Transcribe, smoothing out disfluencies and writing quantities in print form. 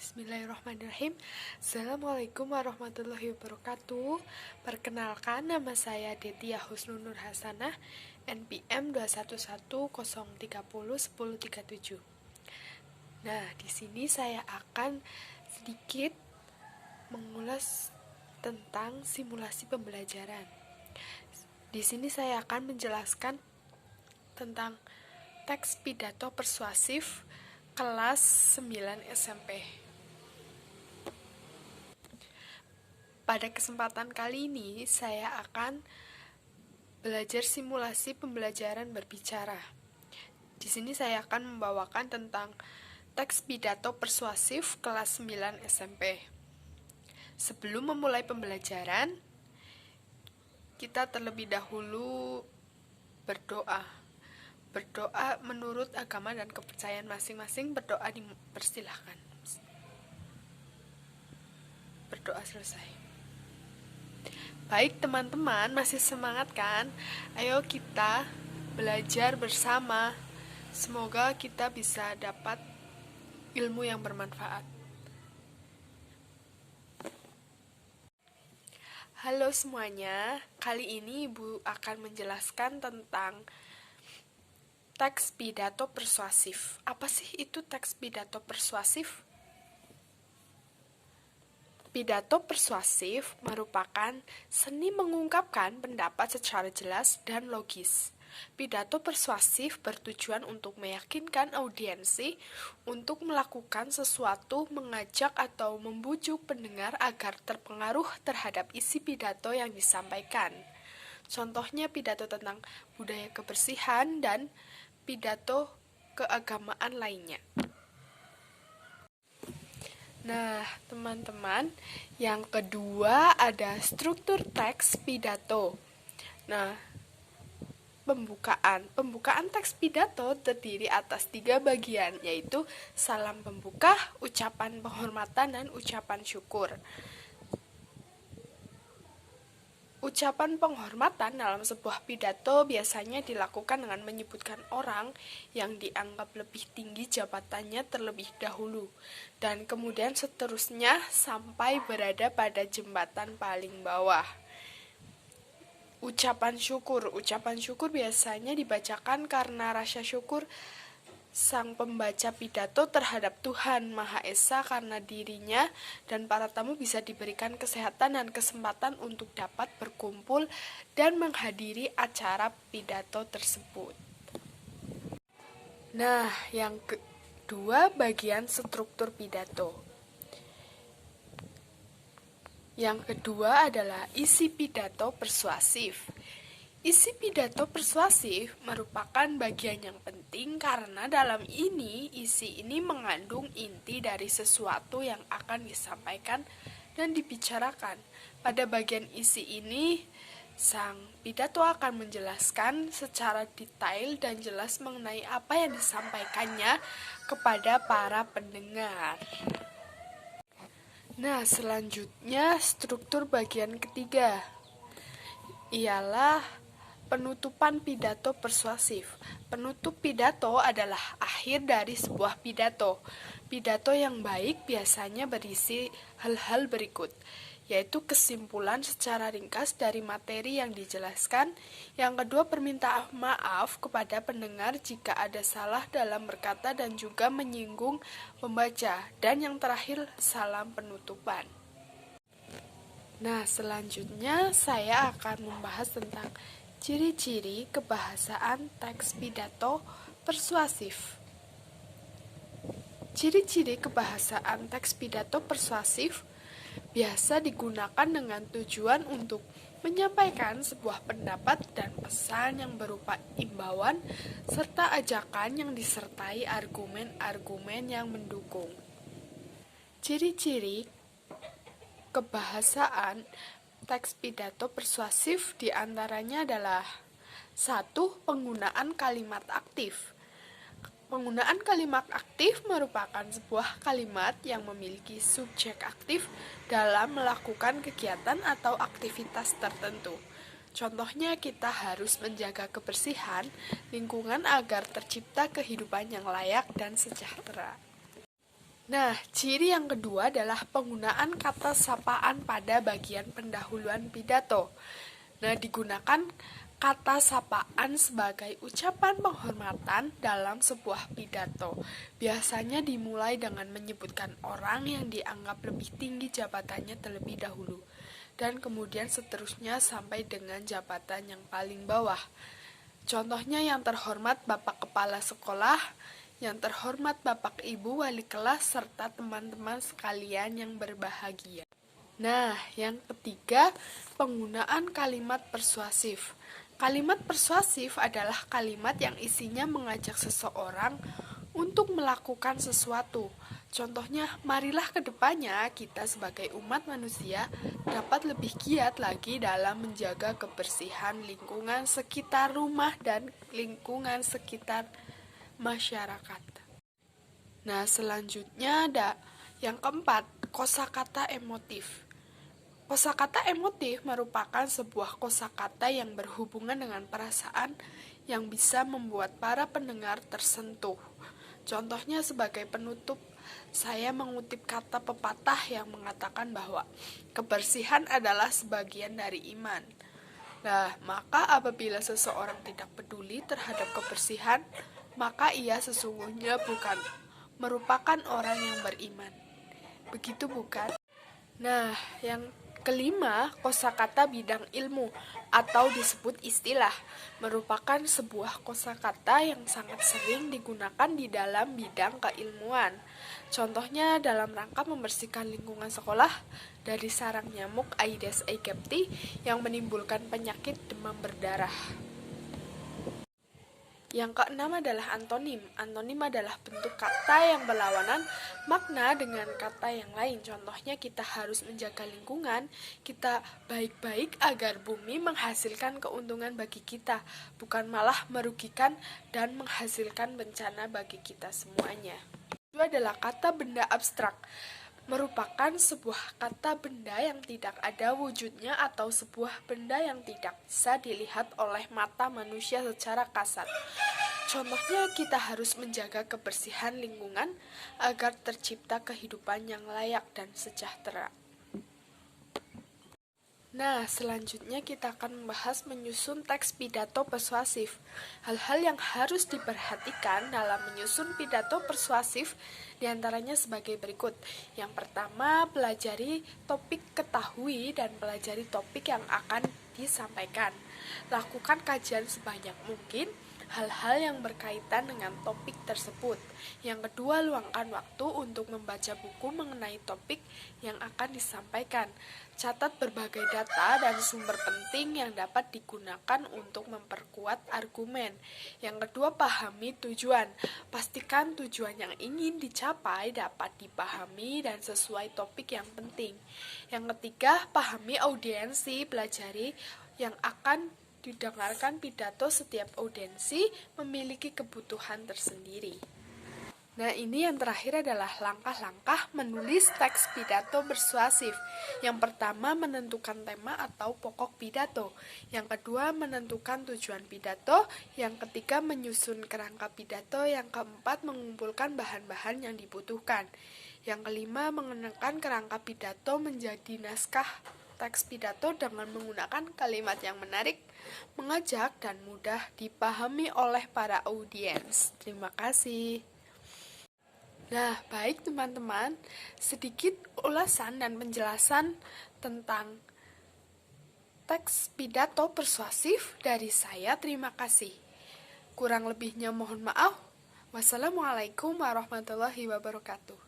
Bismillahirrahmanirrahim. Assalamualaikum warahmatullahi wabarakatuh. Perkenalkan, nama saya Detia Husnul Nur Hasanah, NPM 211030137. Nah, di sini saya akan sedikit mengulas tentang simulasi pembelajaran. Di sini saya akan menjelaskan tentang teks pidato persuasif kelas 9 SMP. Pada kesempatan kali ini, saya akan belajar simulasi pembelajaran berbicara. Di sini saya akan membawakan tentang teks pidato persuasif kelas 9 SMP. Sebelum memulai pembelajaran, kita terlebih dahulu berdoa. Berdoa menurut agama dan kepercayaan masing-masing, berdoa dipersilahkan. Berdoa selesai. Baik teman-teman, masih semangat kan? Ayo kita belajar bersama. Semoga kita bisa dapat ilmu yang bermanfaat. Halo semuanya, kali ini Ibu akan menjelaskan tentang teks pidato persuasif. Apa sih itu teks pidato persuasif? Pidato persuasif merupakan seni mengungkapkan pendapat secara jelas dan logis. Pidato persuasif bertujuan untuk meyakinkan audiensi untuk melakukan sesuatu, mengajak atau membujuk pendengar agar terpengaruh terhadap isi pidato yang disampaikan. Contohnya pidato tentang budaya kebersihan dan pidato keagamaan lainnya. Nah, teman-teman, yang kedua ada struktur teks pidato. Nah, Pembukaan teks pidato terdiri atas 3 bagian, yaitu salam pembuka, ucapan penghormatan, dan ucapan syukur. Ucapan penghormatan dalam sebuah pidato biasanya dilakukan dengan menyebutkan orang yang dianggap lebih tinggi jabatannya terlebih dahulu, dan kemudian seterusnya sampai berada pada jembatan paling bawah. Ucapan syukur biasanya dibacakan karena rasa syukur sang pembaca pidato terhadap Tuhan Maha Esa karena dirinya dan para tamu bisa diberikan kesehatan dan kesempatan untuk dapat berkumpul dan menghadiri acara pidato tersebut. Nah, yang kedua bagian struktur pidato. Yang kedua adalah isi pidato persuasif. Isi pidato persuasif merupakan bagian yang penting karena dalam isi ini mengandung inti dari sesuatu yang akan disampaikan dan dibicarakan. Pada bagian isi ini, sang pidato akan menjelaskan secara detail dan jelas mengenai apa yang disampaikannya kepada para pendengar. Nah, selanjutnya struktur bagian ketiga ialah penutupan pidato persuasif. Penutup pidato adalah akhir dari sebuah pidato. Pidato yang baik biasanya berisi hal-hal berikut, yaitu kesimpulan secara ringkas dari materi yang dijelaskan. Yang kedua, permintaan maaf kepada pendengar jika ada salah dalam berkata dan juga menyinggung pembaca. Dan yang terakhir, salam penutupan. Nah, selanjutnya saya akan membahas tentang ciri-ciri kebahasaan teks pidato persuasif. Ciri-ciri kebahasaan teks pidato persuasif biasa digunakan dengan tujuan untuk menyampaikan sebuah pendapat dan pesan yang berupa imbauan serta ajakan yang disertai argumen-argumen yang mendukung. Ciri-ciri kebahasaan teks pidato persuasif diantaranya adalah 1. Penggunaan kalimat aktif. Penggunaan kalimat aktif merupakan sebuah kalimat yang memiliki subjek aktif dalam melakukan kegiatan atau aktivitas tertentu. Contohnya, kita harus menjaga kebersihan lingkungan agar tercipta kehidupan yang layak dan sejahtera. Nah, ciri yang kedua adalah penggunaan kata sapaan pada bagian pendahuluan pidato. Nah, digunakan kata sapaan sebagai ucapan penghormatan dalam sebuah pidato. Biasanya dimulai dengan menyebutkan orang yang dianggap lebih tinggi jabatannya terlebih dahulu, dan kemudian seterusnya sampai dengan jabatan yang paling bawah. Contohnya yang terhormat Bapak Kepala Sekolah, yang terhormat Bapak Ibu Wali Kelas, serta teman-teman sekalian yang berbahagia. Nah, yang ketiga, penggunaan kalimat persuasif. Kalimat persuasif adalah kalimat yang isinya mengajak seseorang untuk melakukan sesuatu. Contohnya, marilah ke depannya kita sebagai umat manusia dapat lebih giat lagi dalam menjaga kebersihan lingkungan sekitar rumah dan lingkungan sekitar masyarakat. Nah, selanjutnya ada yang keempat, kosakata emotif. Kosakata emotif merupakan sebuah kosakata yang berhubungan dengan perasaan yang bisa membuat para pendengar tersentuh. Contohnya sebagai penutup, saya mengutip kata pepatah yang mengatakan bahwa kebersihan adalah sebagian dari iman. Nah, maka apabila seseorang tidak peduli terhadap kebersihan, maka ia sesungguhnya bukan merupakan orang yang beriman. Begitu bukan? Nah, yang kelima, kosakata bidang ilmu atau disebut istilah merupakan sebuah kosakata yang sangat sering digunakan di dalam bidang keilmuan. Contohnya dalam rangka membersihkan lingkungan sekolah dari sarang nyamuk Aedes aegypti yang menimbulkan penyakit demam berdarah. Yang keenam adalah antonim. Antonim adalah bentuk kata yang berlawanan makna dengan kata yang lain. Contohnya kita harus menjaga lingkungan, kita baik-baik agar bumi menghasilkan keuntungan bagi kita, bukan malah merugikan dan menghasilkan bencana bagi kita semuanya. Itu adalah kata benda abstrak. Merupakan sebuah kata benda yang tidak ada wujudnya atau sebuah benda yang tidak bisa dilihat oleh mata manusia secara kasar. Contohnya kita harus menjaga kebersihan lingkungan agar tercipta kehidupan yang layak dan sejahtera. Nah, selanjutnya kita akan membahas menyusun teks pidato persuasif. Hal-hal yang harus diperhatikan dalam menyusun pidato persuasif diantaranya sebagai berikut. Yang pertama, pelajari topik ketahui dan pelajari topik yang akan disampaikan. Lakukan kajian sebanyak mungkin hal-hal yang berkaitan dengan topik tersebut. Yang kedua, luangkan waktu untuk membaca buku mengenai topik yang akan disampaikan. Catat berbagai data dan sumber penting yang dapat digunakan untuk memperkuat argumen. Yang kedua, pahami tujuan. Pastikan tujuan yang ingin dicapai dapat dipahami dan sesuai topik yang penting. Yang ketiga, pahami audiensi, pelajari yang akan didengarkan pidato. Setiap audiensi memiliki kebutuhan tersendiri. Nah, ini yang terakhir adalah langkah-langkah menulis teks pidato persuasif. Yang pertama, menentukan tema atau pokok pidato. Yang kedua, menentukan tujuan pidato. Yang ketiga, menyusun kerangka pidato. Yang keempat, mengumpulkan bahan-bahan yang dibutuhkan. Yang kelima, mengenakan kerangka pidato menjadi naskah teks pidato dengan menggunakan kalimat yang menarik, mengajak, dan mudah dipahami oleh para audiens. Terima kasih. Nah, baik teman-teman, sedikit ulasan dan penjelasan tentang teks pidato persuasif dari saya. Terima kasih. Kurang lebihnya mohon maaf. Wassalamualaikum warahmatullahi wabarakatuh.